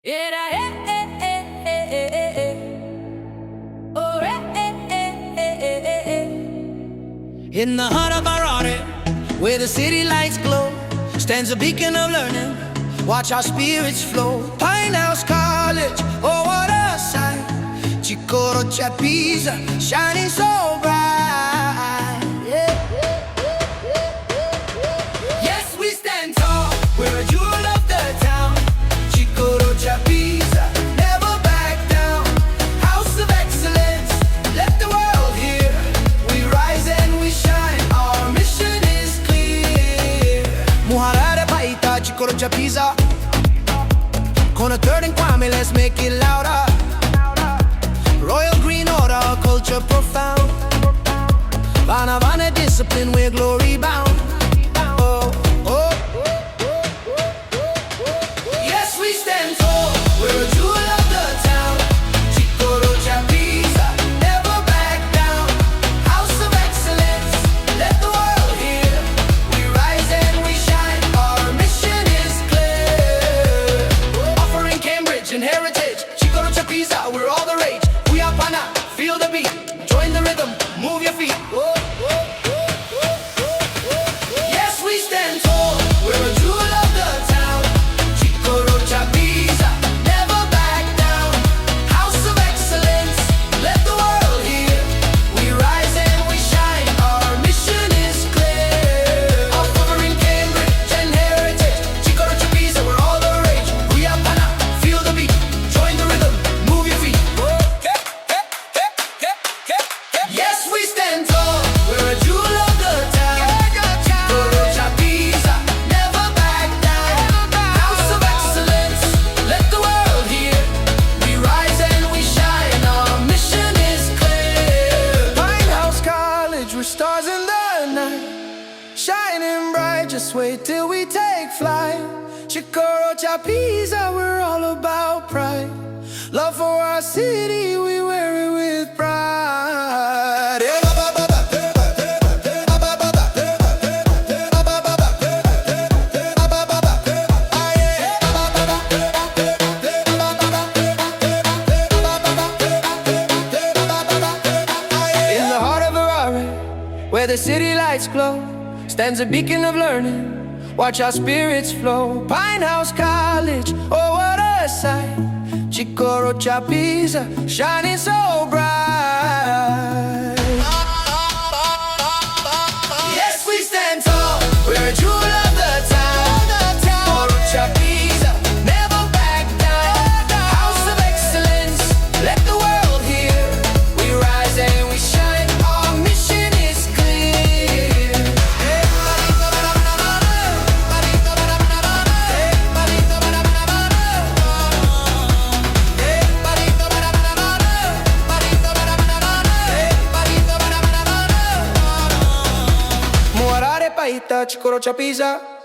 Era oh In the heart of PaHarare, where the city lights glow, stands a beacon of learning. Watch our spirits flow. Pinehouse College, oh what a sight! Chikoro, Chapisa, shining so bright. Yes, we stand tall. We're a jewel of the town. Chikoro, Chapisa, never back down. House of excellence, let the world hear. We rise and we shine. Our mission is clear. PaHarare, Chikoro, Chapisa. On a third and Kwame, let's make it louder. Royal green order, culture profound. Vana discipline, we're glory bound. Oh, oh. Yes, we stand tall. We're a jewel of the town. Chikoro, Chapisa, never back down. House of excellence, let the world hear. We rise and we shine. Our mission is clear. Offering Cambridge and heritage. Chikoro, Chapisa, we're all the rage. We are Pana, feel the beat. Join the rhythm, move your feet. Yes, we stand tall. We're a jewel of the town. Chikoro, Chapisa, never back down. House of excellence, let the world hear. We rise and we shine. Our mission is clear. Offering Cambridge and heritage. Chikoro, Chapisa, we're all the rage. We are Pana, feel the beat. Join the rhythm, move your feet. Yes, we stand tall. We're a jewel of the town. Chikoro, Chapisa, never back down. House of excellence, let the world hear. We rise and we shine. Our mission is clear. Pinehouse College, we're stars in the night, shining bright. Just wait till we take flight. Chikoro, Chapisa, we're all about pride. Love for our city, we wear it with pride. In the heart of PaHarare, where the city lights glow, stands a beacon of learning. Watch our spirits flow. Pinehouse College, oh what a sight! Chikoro, Chapisa, shining so bright. Yes, we stand tall. We're a jewel of the town. Chikoro, Chapisa, never back down. House of excellence, let the world hear. We rise and we shine. Our mission is clear. PaHarare, Chikoro, Chapisa.